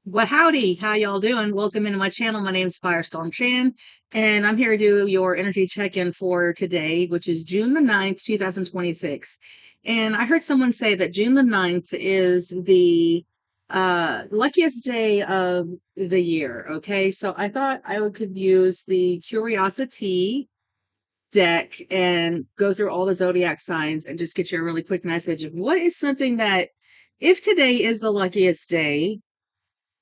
Well, howdy, how y'all doing? Welcome into my channel. My name is Firestorm Shan, and I'm here to do your energy check-in for today, which is June the 9th, 2026. And I heard someone say that June the 9th is the luckiest day of the year. Okay, so I thought could use the Curiosity deck and go through all the zodiac signs and just get you a really quick message of what is something that, if today is the luckiest day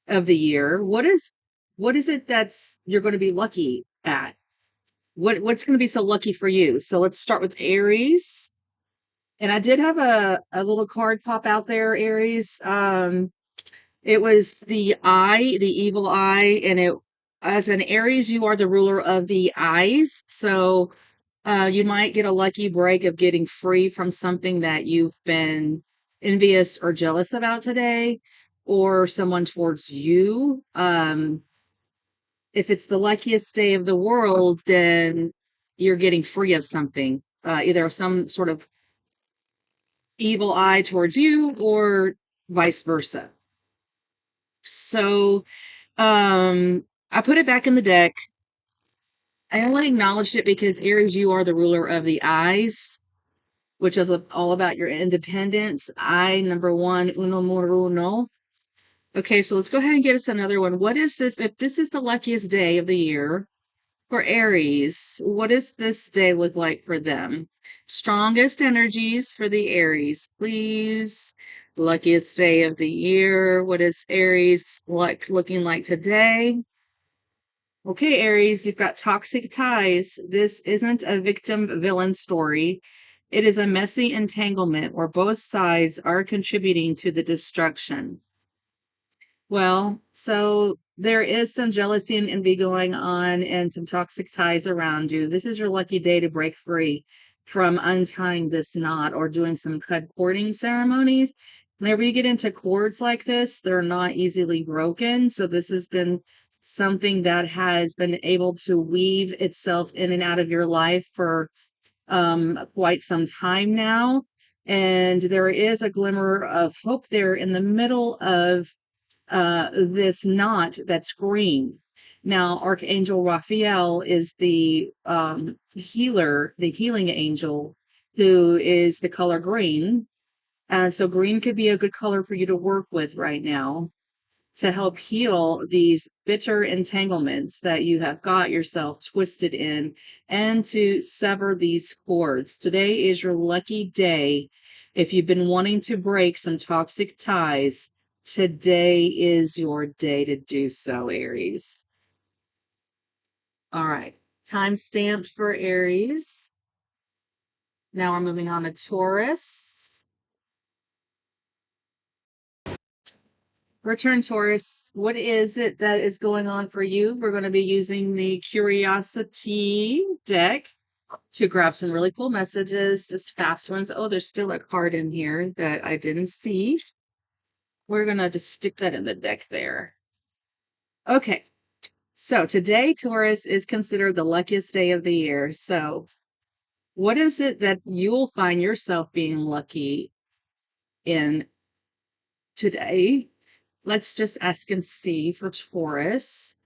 of the year, what is it that's you're going to be lucky at? What's going to be so lucky for you? So let's start with Aries. And I did have a little card pop out there, Aries. It was the eye, the evil eye, and it as an Aries, you are the ruler of the eyes. So you might get a lucky break of getting free from something that you've been envious or jealous about today, or someone towards you. If it's the luckiest day of the world, then you're getting free of something, either some sort of evil eye towards you or vice versa. So, I put it back in the deck. I only acknowledged it because Aries, you are the ruler of the eyes, which is all about your independence. I, number one, uno more uno. Okay, so let's go ahead and get us another one. What is if this is the luckiest day of the year for Aries, what does this day look like for them? Strongest energies for the Aries, please. Luckiest day of the year. What is Aries looking like today? Okay, Aries, you've got toxic ties. This isn't a victim villain story. It is a messy entanglement where both sides are contributing to the destruction. Well, so there is some jealousy and envy going on and some toxic ties around you. This is your lucky day to break free from untying this knot or doing some courting ceremonies. Whenever you get into cords like this, they're not easily broken. So this has been something that has been able to weave itself in and out of your life for quite some time now. And there is a glimmer of hope there in the middle of this knot that's green. Now, Archangel Raphael is the healer, the healing angel, who is the color green. And so green could be a good color for you to work with right now to help heal these bitter entanglements that you have got yourself twisted in and to sever these cords. Today is your lucky day. If you've been wanting to break some toxic ties, today is your day to do so, Aries. All right. Time stamped for Aries. Now we're moving on to Taurus. Return Taurus, what is it that is going on for you? We're going to be using the Curiosity deck to grab some really cool messages, just fast ones. Oh, there's still a card in here that I didn't see. We're going to just stick that in the deck there. Okay, so today, Taurus is considered the luckiest day of the year. So, what is it that you'll find yourself being lucky in today? Let's just ask and see for Taurus.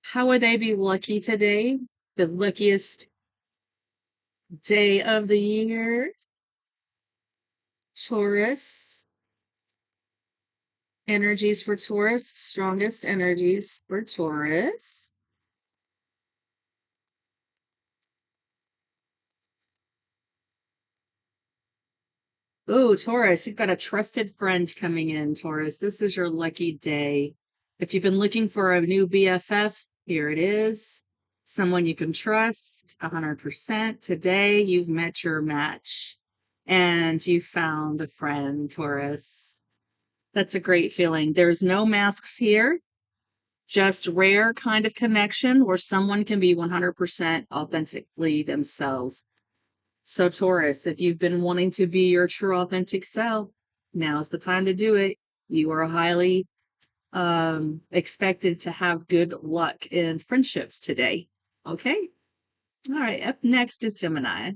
How would they be lucky today? The luckiest day of the year. Taurus. Energies for Taurus. Strongest energies for Taurus. Oh, Taurus, you've got a trusted friend coming in, Taurus. This is your lucky day. If you've been looking for a new BFF, here it is. Someone you can trust 100%. Today, you've met your match and you found a friend, Taurus. That's a great feeling. There's no masks here, just rare kind of connection where someone can be 100% authentically themselves. So, Taurus, if you've been wanting to be your true authentic self, now's the time to do it. You are highly expected to have good luck in friendships today. Okay. All right. Up next is Gemini.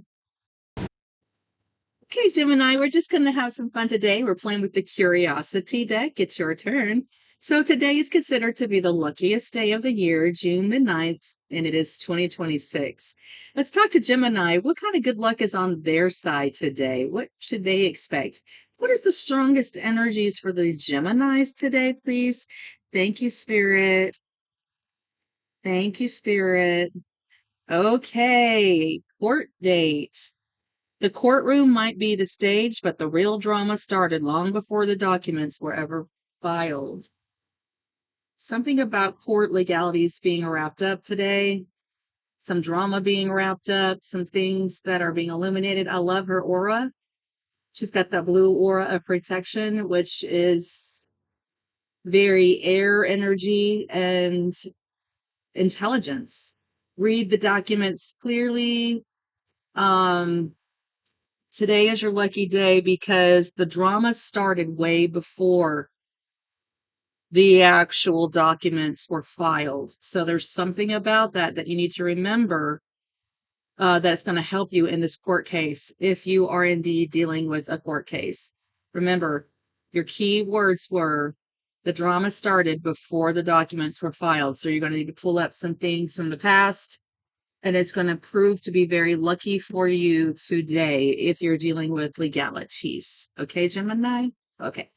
Okay, Gemini, we're just going to have some fun today. We're playing with the Curiosity deck. It's your turn. So today is considered to be the luckiest day of the year, June the 9th, and it is 2026. Let's talk to Gemini. What kind of good luck is on their side today? What should they expect? What is the strongest energies for the Geminis today, please? Thank you, Spirit. Thank you, Spirit. Okay, court date. The courtroom might be the stage, but the real drama started long before the documents were ever filed. Something about court legalities being wrapped up today, some drama being wrapped up, some things that are being illuminated. I love her aura. She's got that blue aura of protection, which is very air energy and intelligence. Read the documents clearly. Today is your lucky day because the drama started way before the actual documents were filed. So there's something about that you need to remember, that's going to help you in this court case if you are indeed dealing with a court case. Remember, your key words were the drama started before the documents were filed. So you're going to need to pull up some things from the past, and it's going to prove to be very lucky for you today if you're dealing with legalities. Okay, Gemini? Okay.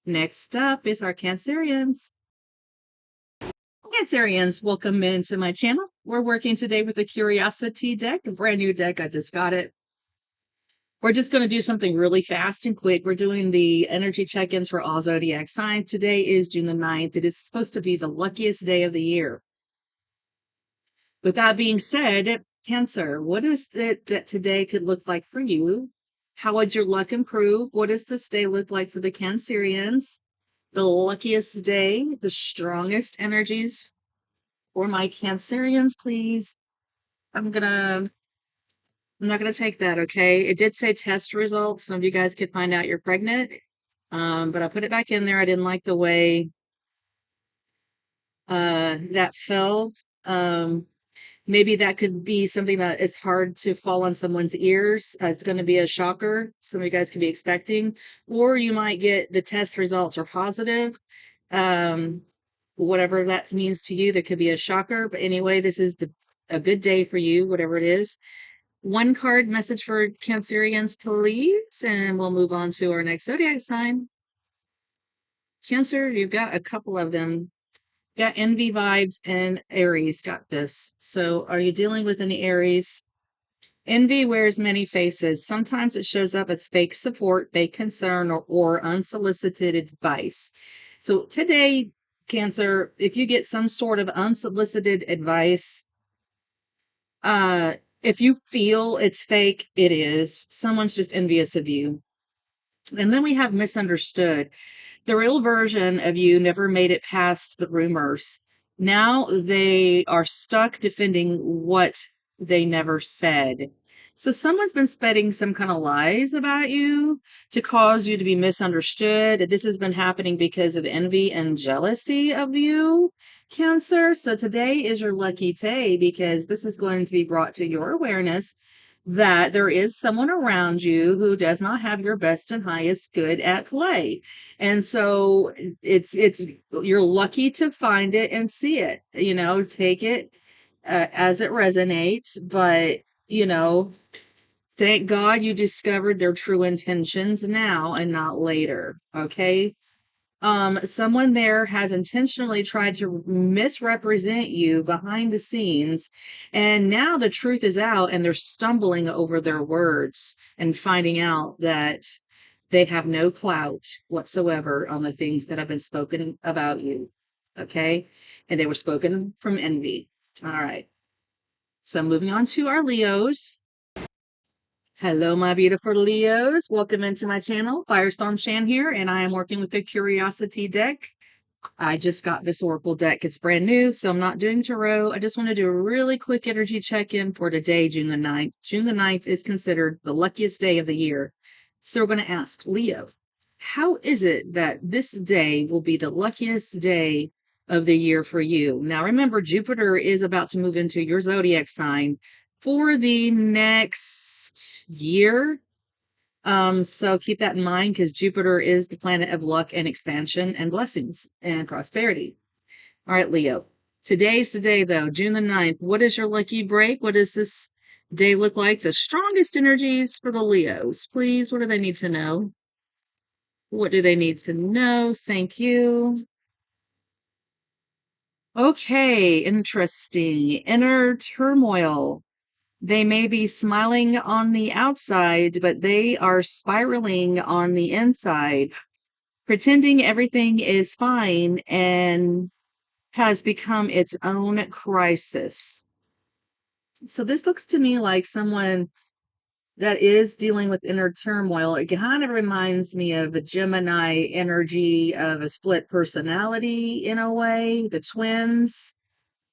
Next up is our Cancerians. Cancerians, welcome into my channel. We're working today with the Curiousitea deck, a brand new deck. I just got it. We're just going to do something really fast and quick. We're doing the energy check-ins for all zodiac signs. Today is June the 9th. It is supposed to be the luckiest day of the year. With that being said, Cancer, what is it that today could look like for you? How would your luck improve? What does this day look like for the Cancerians? The luckiest day, the strongest energies for my Cancerians, please. I'm not gonna take that, okay? It did say test results. Some of you guys could find out you're pregnant. But I put it back in there. I didn't like the way that felt. Maybe that could be something that is hard to fall on someone's ears. It's going to be a shocker. Some of you guys could be expecting, or you might get the test results are positive. Um, whatever that means to you, that could be a shocker. But anyway, this is a good day for you, whatever it is. One card message for Cancerians, please, and we'll move on to our next zodiac sign. Cancer, you've got a couple of them. Got envy vibes, and Aries got this. So are you dealing with any Aries? Envy wears many faces. Sometimes it shows up as fake support, fake concern, or unsolicited advice. So today, Cancer, if you get some sort of unsolicited advice, if you feel it's fake, it is. Someone's just envious of you. And then we have misunderstood. The real version of you never made it past the rumors. Now they are stuck defending what they never said. So someone's been spreading some kind of lies about you to cause you to be misunderstood. This has been happening because of envy and jealousy of you, Cancer. So today is your lucky day because this is going to be brought to your awareness that there is someone around you who does not have your best and highest good at play. And so it's you're lucky to find it and see it, take it as it resonates. But, thank God you discovered their true intentions now and not later. Okay. Someone there has intentionally tried to misrepresent you behind the scenes, and now the truth is out and they're stumbling over their words and finding out that they have no clout whatsoever on the things that have been spoken about you. Okay. And they were spoken from envy. All right. So moving on to our Leos. Hello, my beautiful Leos. Welcome into my channel. Firestorm Shan here, and I am working with the Curiousitea deck. I just got this Oracle deck. It's brand new, so I'm not doing tarot. I just want to do a really quick energy check-in for today, June the 9th. June the 9th is considered the luckiest day of the year. So we're going to ask Leo, how is it that this day will be the luckiest day of the year for you? Now, remember, Jupiter is about to move into your zodiac sign for the next year. So keep that in mind because Jupiter is the planet of luck and expansion and blessings and prosperity. All right, Leo. Today's the day, though, June the 9th. What is your lucky break? What does this day look like? The strongest energies for the Leos, please. What do they need to know? What do they need to know? Thank you. Okay, interesting. Inner turmoil. They may be smiling on the outside, but they are spiraling on the inside, pretending everything is fine and has become its own crisis. So this looks to me like someone that is dealing with inner turmoil. It kind of reminds me of a Gemini energy of a split personality in a way, the twins.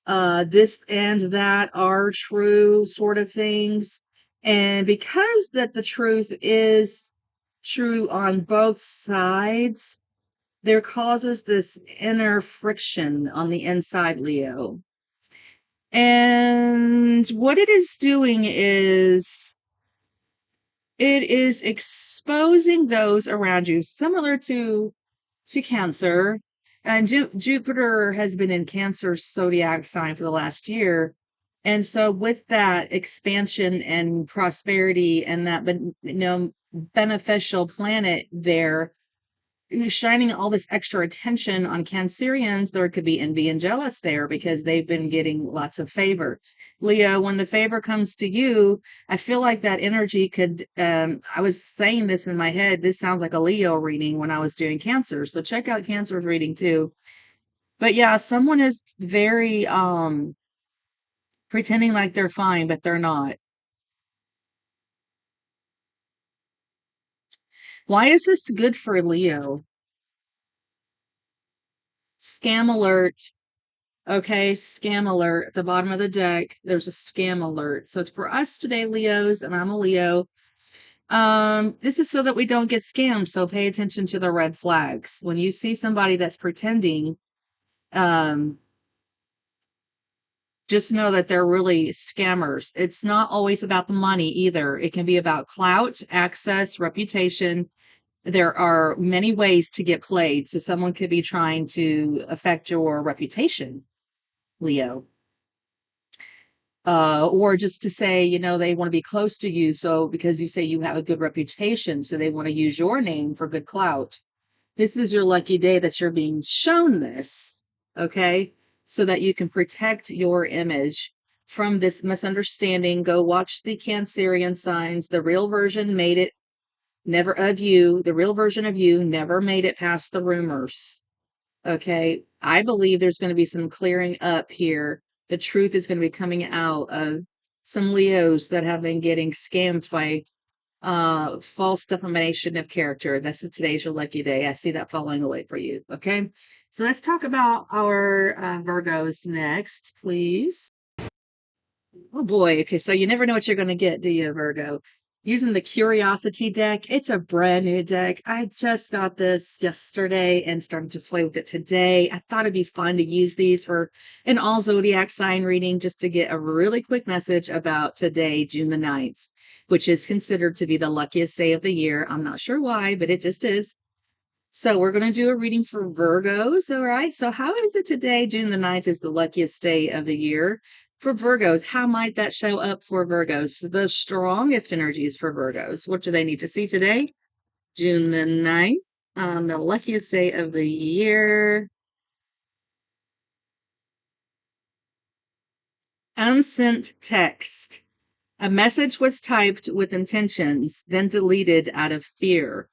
This and that are true sort of things. And because that the truth is true on both sides, there causes this inner friction on the inside, Leo. And what it is doing is it is exposing those around you, similar to Cancer. And Jupiter has been in Cancer's zodiac sign for the last year. And so with that expansion and prosperity and that beneficial planet there, shining all this extra attention on Cancerians, there could be envy and jealous there because they've been getting lots of favor. Leo, when the favor comes to you, I feel like that energy could, I was saying this in my head, this sounds like a Leo reading when I was doing Cancer. So check out Cancer's reading too. But yeah, someone is very, pretending like they're fine, but they're not. Why is this good for Leo? Scam alert. Okay, scam alert at the bottom of the deck. There's a scam alert. So it's for us today, Leos, and I'm a Leo. This is so that we don't get scammed. So pay attention to the red flags. When you see somebody that's pretending, um, just know that they're really scammers. It's not always about the money either. It can be about clout, access, reputation. There are many ways to get played. So someone could be trying to affect your reputation, Leo. Or just to say, they want to be close to you. So because you say you have a good reputation, so they want to use your name for good clout. This is your lucky day that you're being shown this, okay? So that you can protect your image from this misunderstanding. Go watch the Cancerian signs. The real version made it never of you. The real version of you never made it past the rumors. Okay. I believe there's going to be some clearing up here. The truth is going to be coming out of some Leos that have been getting scammed by false defamation of character. That's today's your lucky day. I see that falling away for you. Okay. So let's talk about our Virgos next, please. Oh boy. Okay. So you never know what you're going to get, do you, Virgo? Using the Curiosity deck. It's a brand new deck. I just got this yesterday and started to play with it today. I thought it'd be fun to use these for an all zodiac sign reading just to get a really quick message about today, June the 9th, which is considered to be the luckiest day of the year. I'm not sure why, but it just is. So we're going to do a reading for Virgos. All right. So how is it today? June the 9th is the luckiest day of the year for Virgos. How might that show up for Virgos? The strongest energies for Virgos. What do they need to see today? June the 9th, the luckiest day of the year. Unsent text. A message was typed with intentions, then deleted out of fear.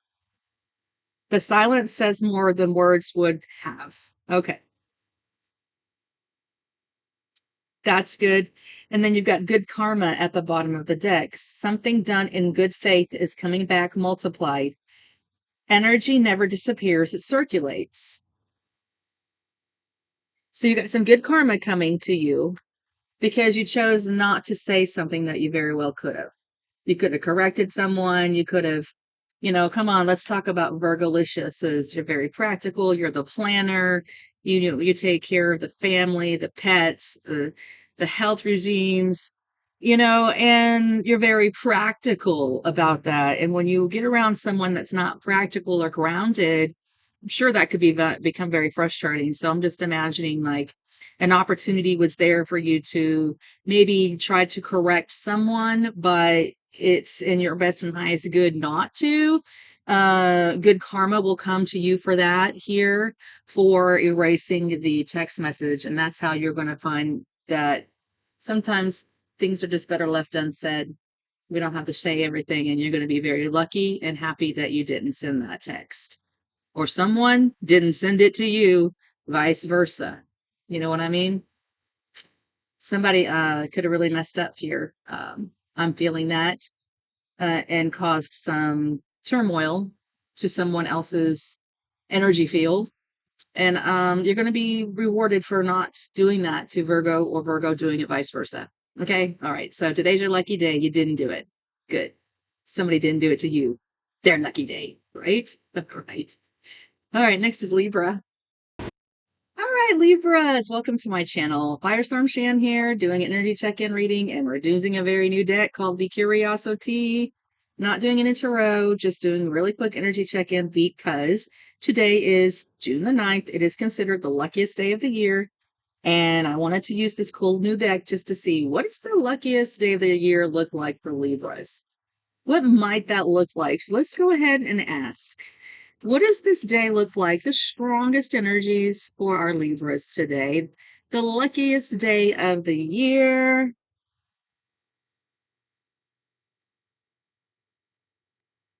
The silence says more than words would have. Okay. That's good. And then you've got good karma at the bottom of the deck. Something done in good faith is coming back multiplied. Energy never disappears, it circulates. So you got some good karma coming to you because you chose not to say something that you very well could have. You could have corrected someone. You could have, come on, let's talk about Virgolicious. You're very practical. You're the planner. You take care of the family, the pets, the health regimes. and you're very practical about that. And when you get around someone that's not practical or grounded, I'm sure that could become very frustrating. So I'm just imagining like an opportunity was there for you to maybe try to correct someone, but it's in your best and highest good not to. Good karma will come to you for that here, for erasing the text message. And that's how you're going to find that sometimes things are just better left unsaid. We don't have to say everything, and you're going to be very lucky and happy that you didn't send that text, or someone didn't send it to you, vice versa. You know what I mean? Somebody could have really messed up here. I'm feeling that, and caused some turmoil to someone else's energy field. And you're going to be rewarded for not doing that to Virgo, or Virgo doing it vice versa. Okay. All right. So today's your lucky day. You didn't do it. Good. Somebody didn't do it to you. Their lucky day. Right. All right. All right. Next is Libra. All right, Libras, welcome to my channel. Firestorm Shan here, doing an energy check-in reading, and we're using a very new deck called the Curiousitea. Not doing it in tarot, just doing a really quick energy check-in because today is June the 9th. It is considered the luckiest day of the year, and I wanted to use this cool new deck just to see what does the luckiest day of the year look like for Libras. What might that look like? So let's go ahead and ask. What does this day look like? The strongest energies for our Libras today. The luckiest day of the year.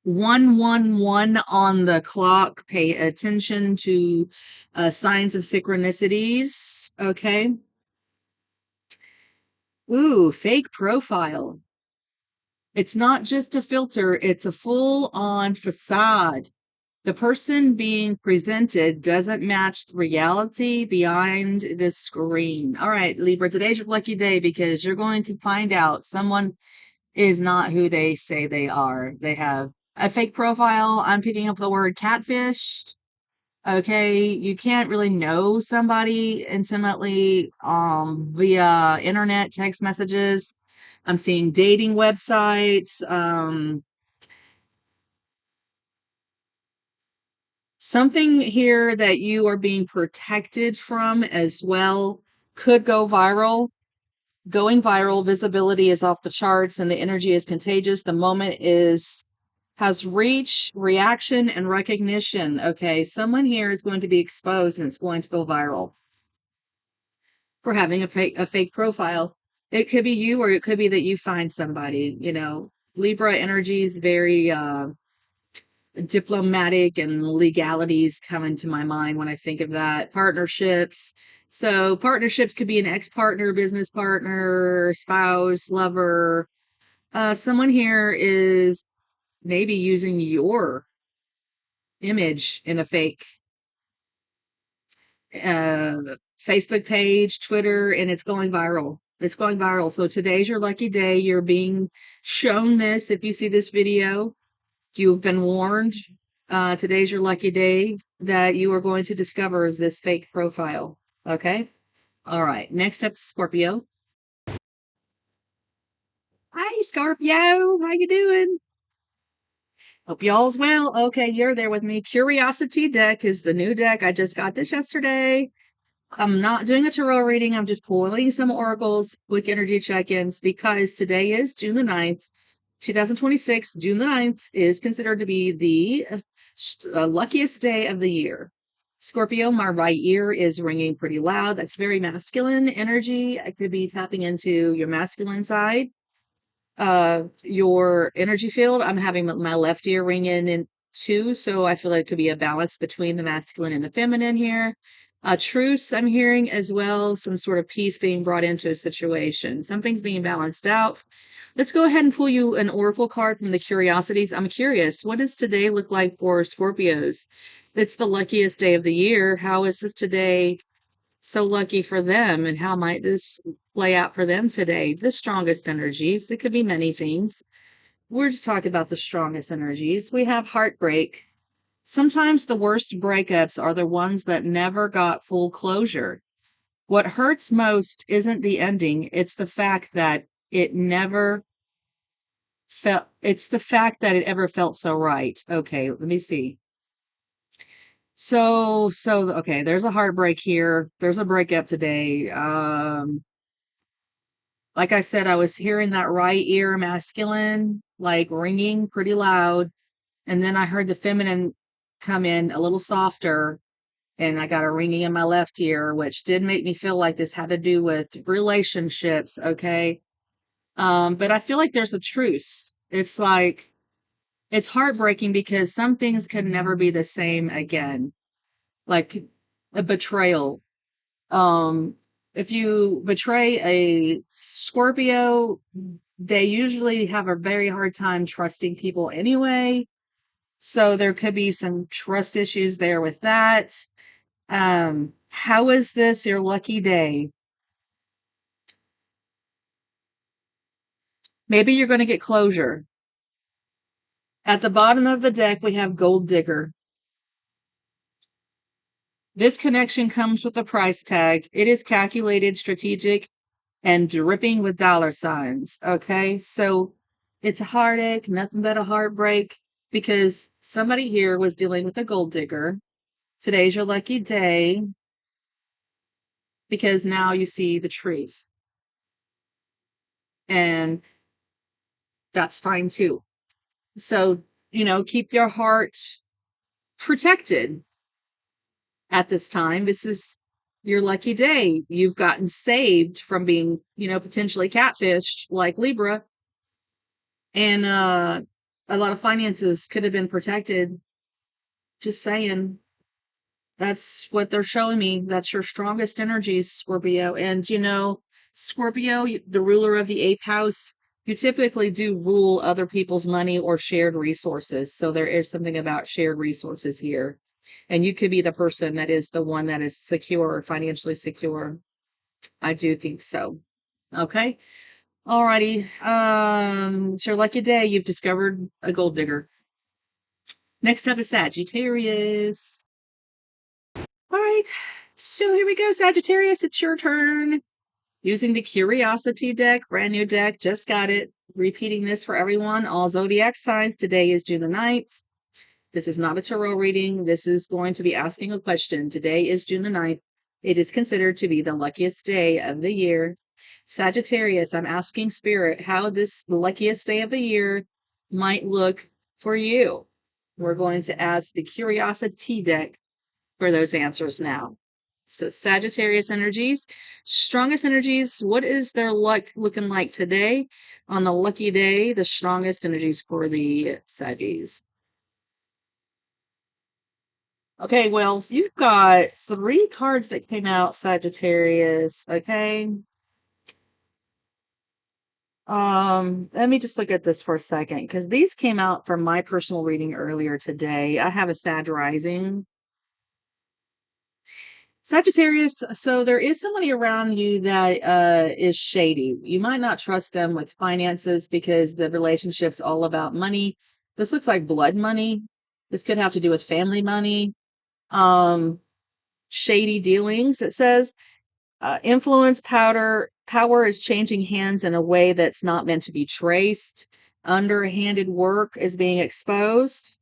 One on the clock. Pay attention to signs of synchronicities. Okay. Ooh, fake profile. It's not just a filter, it's a full-on facade. The person being presented doesn't match the reality behind the screen. All right, Libra, today's your lucky day because you're going to find out someone is not who they say they are. They have a fake profile. I'm picking up the word catfished. Okay, you can't really know somebody intimately via internet text messages. I'm seeing dating websites. Something here that you are being protected from as well could go viral. Going viral, visibility is off the charts and the energy is contagious. The moment has reach, reaction, and recognition. Okay, someone here is going to be exposed and it's going to go viral for having a fake profile. It could be you, or it could be that you find somebody. Libra energy is very diplomatic, and legalities come into my mind when I think of that. Partnerships. So partnerships could be an ex-partner, business partner, spouse, lover. Someone here is maybe using your image in a fake uh, Facebook page, Twitter, and it's going viral. It's going viral. So today's your lucky day. You're being shown this. If you see this video, you've been warned. Today's your lucky day that you are going to discover this fake profile. Okay. All right. Next up, Scorpio. Hi, Scorpio. How you doing? Hope y'all's well. Okay, you're there with me. Curiosity deck is the new deck. I just got this yesterday. I'm not doing a tarot reading. I'm just pulling some oracles, quick energy check-ins, because today is June the 9th. 2026, June the 9th, is considered to be the luckiest day of the year. Scorpio, my right ear is ringing pretty loud. That's very masculine energy. I could be tapping into your masculine side. Your energy field, I'm having my left ear ring in too, so I feel like it could be a balance between the masculine and the feminine here. Truce, I'm hearing as well, some sort of peace being brought into a situation. Something's being balanced out. Let's go ahead and pull you an oracle card from the Curiosities. I'm curious, what does today look like for Scorpios? It's the luckiest day of the year. How is this today so lucky for them, and how might this play out for them today? The strongest energies, it could be many things. We're just talking about the strongest energies. We have heartbreak. Sometimes the worst breakups are the ones that never got full closure. What hurts most isn't the ending, it's the fact that It never felt, it's the fact that it ever felt so right. Okay, let me see. Okay, there's a heartbreak here. There's a breakup today. Like I said, I was hearing that right ear masculine, like ringing pretty loud. And then I heard the feminine come in a little softer, and I got a ringing in my left ear, which did make me feel like this had to do with relationships. Okay. But I feel like there's a truce. It's like, it's heartbreaking because some things can never be the same again, like a betrayal. Um, if you betray a Scorpio, they usually have a very hard time trusting people anyway. So there could be some trust issues there with that. How is this your lucky day? Maybe you're going to get closure. At the bottom of the deck, we have Gold Digger. This connection comes with a price tag. It is calculated, strategic, and dripping with dollar signs. Okay. So it's a heartache, nothing but a heartbreak because somebody here was dealing with a gold digger. Today's your lucky day because now you see the truth. And that's fine too. So, keep your heart protected at this time. This is your lucky day. You've gotten saved from being, potentially catfished like Libra. And a lot of finances could have been protected. Just saying. That's what they're showing me. That's your strongest energies, Scorpio. And Scorpio, the ruler of the eighth house, you typically do rule other people's money or shared resources. So there is something about shared resources here. And you could be the person that is the one that is secure, financially secure. I do think so. Okay. Alrighty. It's your lucky day. You've discovered a gold digger. Next up is Sagittarius. All right. So here we go, Sagittarius. It's your turn. Using the Curiosity deck, brand new deck. Just got it. Repeating this for everyone. All zodiac signs. Today is June the 9th. This is not a tarot reading. This is going to be asking a question. Today is June the 9th. It is considered to be the luckiest day of the year. Sagittarius, I'm asking Spirit how this luckiest day of the year might look for you. We're going to ask the Curiosity deck for those answers now. So Sagittarius energies, strongest energies, what is their luck looking like today? On the lucky day, the strongest energies for the Saggies. Okay, well, so you've got 3 cards that came out, Sagittarius. Okay. Let me just look at this for a second because these came out from my personal reading earlier today. I have a Sag rising. Sagittarius, so there is somebody around you that is shady. You might not trust them with finances because the relationship's all about money. This looks like blood money. This could have to do with family money. Um, Shady dealings, it says. Influence power is changing hands in a way that's not meant to be traced. Underhanded work is being exposed.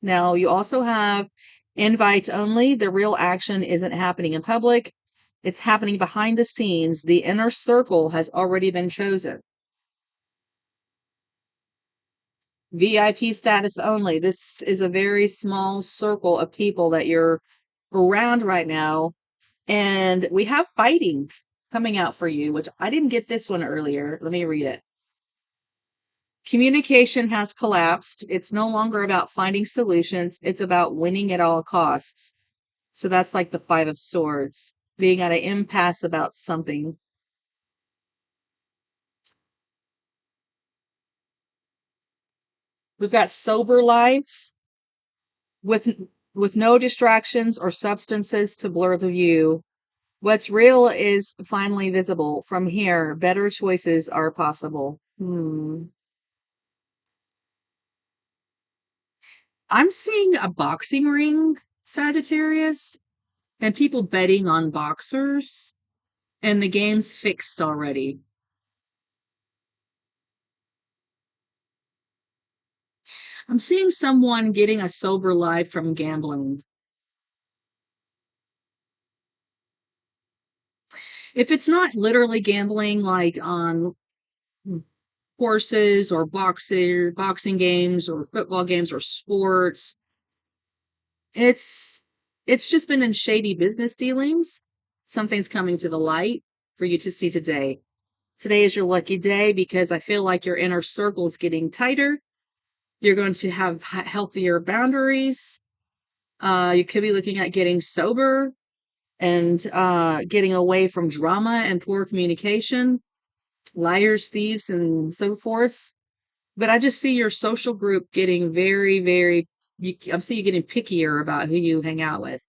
Now, you also have invites only. The real action isn't happening in public. It's happening behind the scenes. The inner circle has already been chosen. VIP status only. This is a very small circle of people that you're around right now. And we have fighting coming out for you, which I didn't get this one earlier. Let me read it. Communication has collapsed. It's no longer about finding solutions. It's about winning at all costs. So that's like the 5 of Swords, being at an impasse about something. We've got sober life with with no distractions or substances to blur the view. What's real is finally visible. From here, better choices are possible. I'm seeing a boxing ring, Sagittarius, and people betting on boxers, and the game's fixed already. I'm seeing someone getting a sober life from gambling. If it's not literally gambling, like on horses or boxing games or football games or sports, it's it's just been in shady business dealings. Something's coming to the light for you to see today. Today is your lucky day because I feel like your inner circle's getting tighter. You're going to have healthier boundaries. You could be looking at getting sober and getting away from drama and poor communication, liars, thieves, and so forth. But I just see your social group getting very, very, I see you getting pickier about who you hang out with.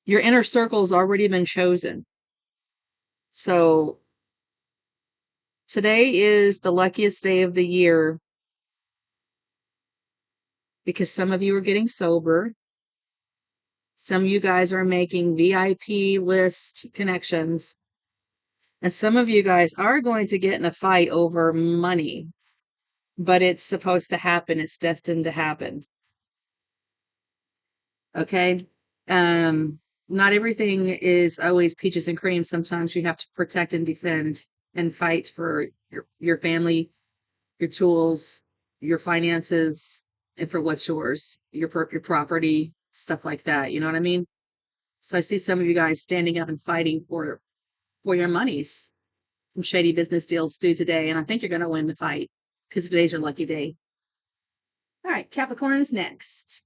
Your inner circle's already been chosen. So today is the luckiest day of the year because some of you are getting sober. Some of you guys are making VIP list connections. And some of you guys are going to get in a fight over money, but it's supposed to happen. It's destined to happen. Okay. Not everything is always peaches and cream. Sometimes you have to protect and defend and fight for your family, your tools, your finances, and for what's yours, your property, stuff like that. You know what I mean? So I see some of you guys standing up and fighting for your monies from shady business deals due today, and I think you're going to win the fight because today's your lucky day. All right, Capricorn is next.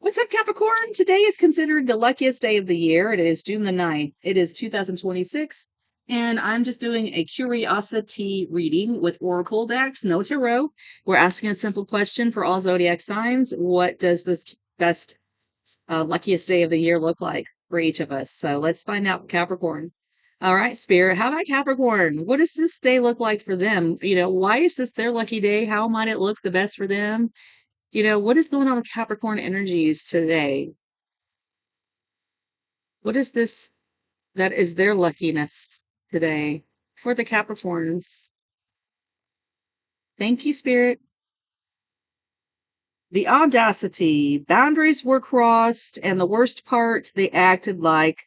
What's up, Capricorn? Today is considered the luckiest day of the year. It is June the 9th. It is 2026. And I'm just doing a Curiosity reading with Oracle decks, no tarot. We're asking a simple question for all zodiac signs. What does this best, luckiest day of the year look like for each of us? So let's find out, Capricorn. All right, Spirit, how about Capricorn? What does this day look like for them? Why is this their lucky day? How might it look the best for them? What is going on with Capricorn energies today? What is this that is their luckiness today for the Capricorns? Thank you, Spirit. The audacity, boundaries were crossed, and the worst part, they acted like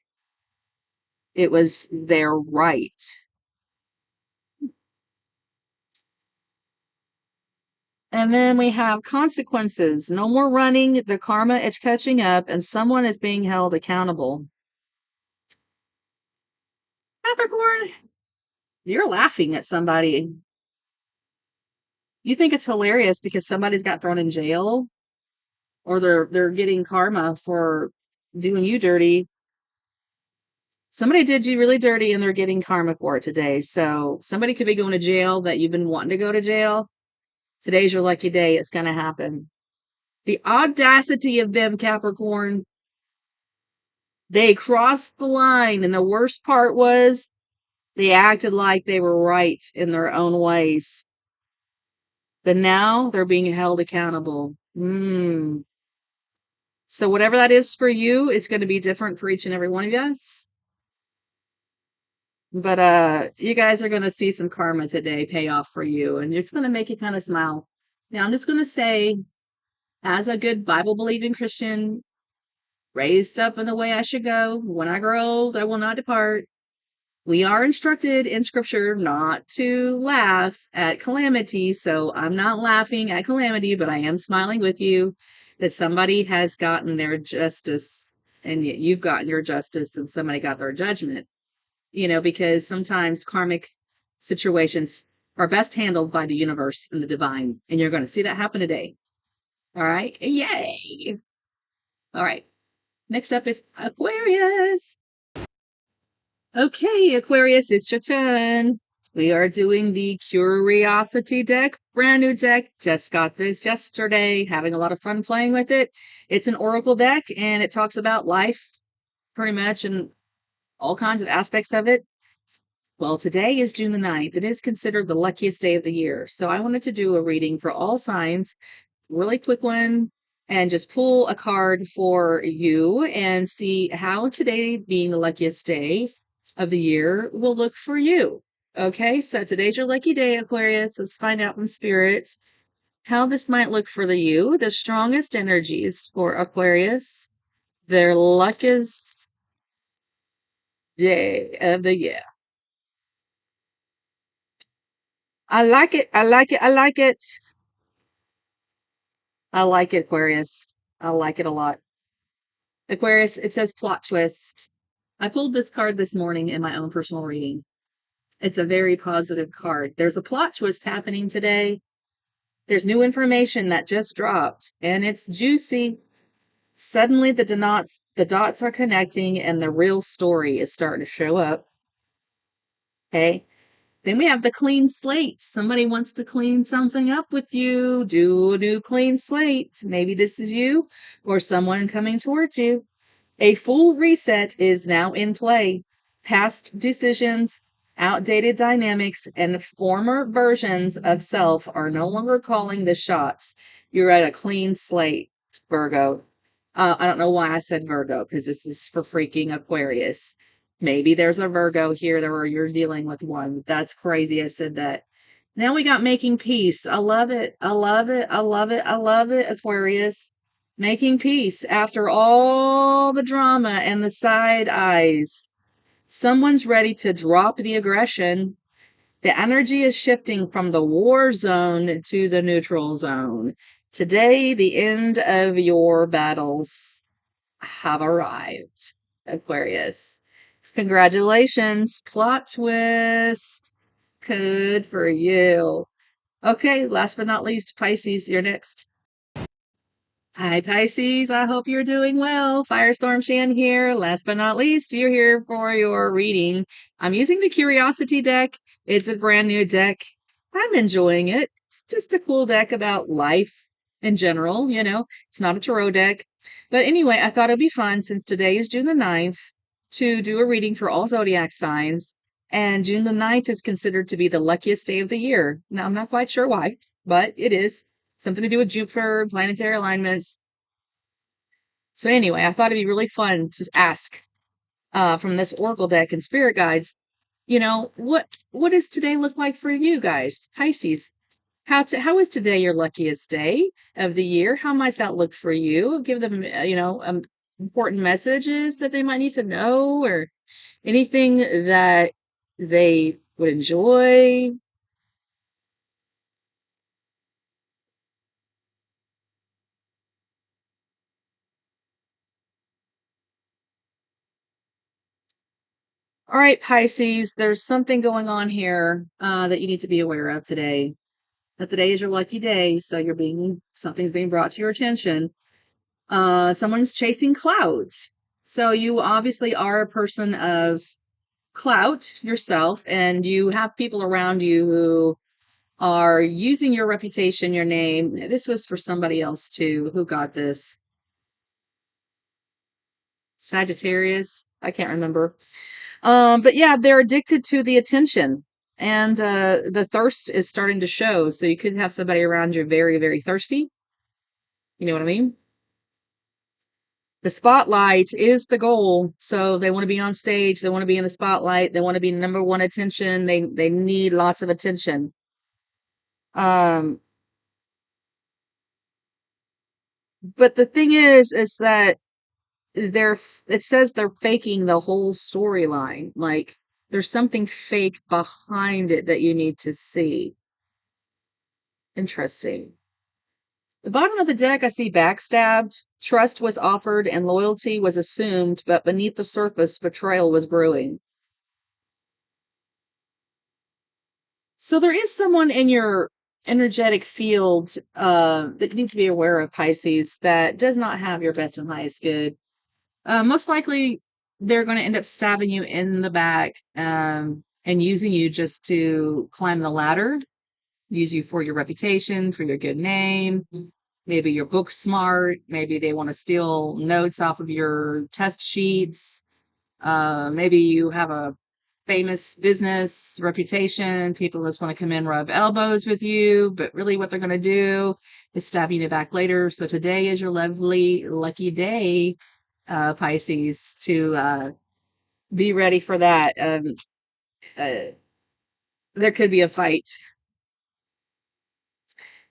it was their right. And then we have consequences. No more running. The karma is catching up, and someone is being held accountable. Capricorn, you're laughing at somebody. You think it's hilarious because somebody's got thrown in jail or they're getting karma for doing you dirty. Somebody did you really dirty and they're getting karma for it today. So somebody could be going to jail that you've been wanting to go to jail. Today's your lucky day. It's going to happen. The audacity of them, Capricorn. They crossed the line. And the worst part was they acted like they were right in their own ways. But now they're being held accountable. So whatever that is for you, it's going to be different for each and every one of us. But you guys are going to see some karma today pay off for you, and it's going to make you kind of smile. Now, I'm just going to say, as a good Bible believing Christian, raised up in the way I should go, when I grow old, I will not depart. We are instructed in scripture not to laugh at calamity. So I'm not laughing at calamity, but I am smiling with you that somebody has gotten their justice and you've gotten your justice and somebody got their judgment, because sometimes karmic situations are best handled by the universe and the divine. And you're going to see that happen today. All right. Yay. All right. Next up is Aquarius. Okay, Aquarius, it's your turn. We are doing the Curiosity deck, brand new deck. Just got this yesterday, having a lot of fun playing with it. It's an oracle deck and it talks about life pretty much and all kinds of aspects of it. Well, today is June the 9th. It is considered the luckiest day of the year. So I wanted to do a reading for all signs, really quick one, and just pull a card for you and see how today, being the luckiest day of the year, will look for you. Okay, so today's your lucky day, Aquarius. Let's find out from Spirit. how this might look for you. The strongest energies for Aquarius, their luckiest day of the year. I like it. I like it. I like it. I like it, Aquarius. I like it a lot. Aquarius, it says plot twist. I pulled this card this morning in my own personal reading. It's a very positive card. There's a plot twist happening today. There's new information that just dropped, and it's juicy. Suddenly the dots are connecting and the real story is starting to show up. Okay. Then we have the clean slate. Somebody wants to clean something up with you. Do a new clean slate. Maybe this is you or someone coming towards you. A full reset is now in play. Past decisions, outdated dynamics, and former versions of self are no longer calling the shots. You're at a clean slate, Virgo. I don't know why I said Virgo, because this is for freaking Aquarius. Maybe there's a Virgo here or you're dealing with one. That's crazy. I said that. Now we got making peace. I love it. I love it. I love it. I love it, Aquarius. Making peace after all the drama and the side eyes. Someone's ready to drop the aggression. The energy is shifting from the war zone to the neutral zone. Today, the end of your battles have arrived, Aquarius. Congratulations, plot twist. Good for you. Okay, last but not least, Pisces, you're next. Hi, Pisces. I hope you're doing well. Firestorm Shan here. Last but not least, you're here for your reading. I'm using the Curiosity deck. It's a brand new deck. I'm enjoying it. It's just a cool deck about life in general, It's not a tarot deck. But anyway, I thought it'd be fun since today is June the 9th to do a reading for all zodiac signs. And June the 9th is considered to be the luckiest day of the year. Now, I'm not quite sure why, but it is something to do with Jupiter, planetary alignments. So anyway, I thought it'd be really fun to ask from this Oracle deck and spirit guides, what does today look like for you guys, Pisces? How is today your luckiest day of the year? How might that look for you? Give them, important messages that they might need to know, or anything that they would enjoy. All right, Pisces, there's something going on here that you need to be aware of today. That today is your lucky day, so something's being brought to your attention. Someone's chasing clouds. So you obviously are a person of clout yourself, and you have people around you who are using your reputation, your name. This was for somebody else too. Who got this? Sagittarius? I can't remember. But yeah, they're addicted to the attention, and the thirst is starting to show. So you could have somebody around you very, very thirsty. You know what I mean? The spotlight is the goal. So they want to be on stage. They want to be in the spotlight. They want to be number one attention. They need lots of attention. Um, but the thing is that it says they're faking the whole storyline. Like there's something fake behind it that you need to see. Interesting. The bottom of the deck, I see backstabbed. Trust was offered and loyalty was assumed, but beneath the surface, betrayal was brewing. So there is someone in your energetic field that you need to be aware of, Pisces, that does not have your best and highest good. Most likely, they're going to end up stabbing you in the back and using you just to climb the ladder, use you for your reputation, for your good name. Maybe you're book smart. Maybe they want to steal notes off of your test sheets. Maybe you have a famous business reputation. People just want to come in, rub elbows with you, but really what they're going to do is stab you in the back later. So today is your lovely, lucky day, Pisces, to be ready for that. Uh, there could be a fight.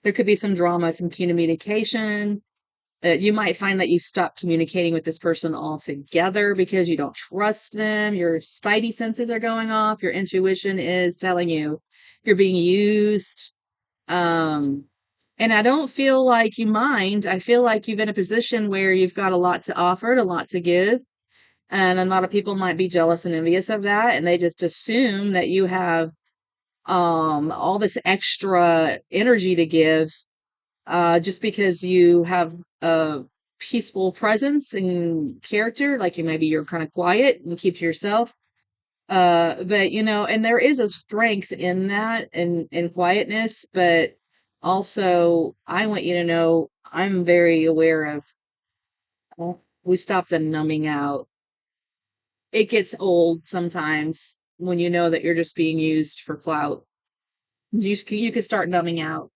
There could be some drama, some communication. You might find that you stop communicating with this person altogether because you don't trust them. Your spidey senses are going off. Your intuition is telling you you're being used. Um, and I don't feel like you mind. I feel like you've in a position where you've got a lot to offer, a lot to give. And a lot of people might be jealous and envious of that. And they just assume that you have all this extra energy to give just because you have a peaceful presence and character, like you maybe you're kind of quiet and keep to yourself. But you know, and there is a strength in that and in quietness, but also I want you to know I'm very aware of we stop the numbing out. It gets old sometimes when you know that you're just being used for clout. You could start numbing out.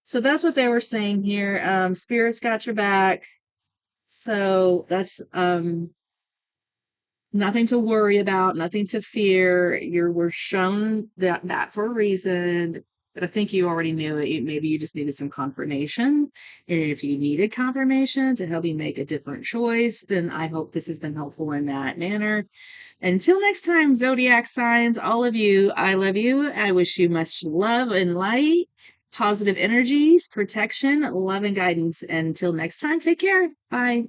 So that's what they were saying here. Spirit's got your back. So that's nothing to worry about, nothing to fear. You were shown that for a reason. But I think you already knew it. Maybe you just needed some confirmation. And if you needed confirmation to help you make a different choice, then I hope this has been helpful in that manner. Until next time, zodiac signs, all of you, I love you. I wish you much love and light, positive energies, protection, love, and guidance. Until next time, take care. Bye.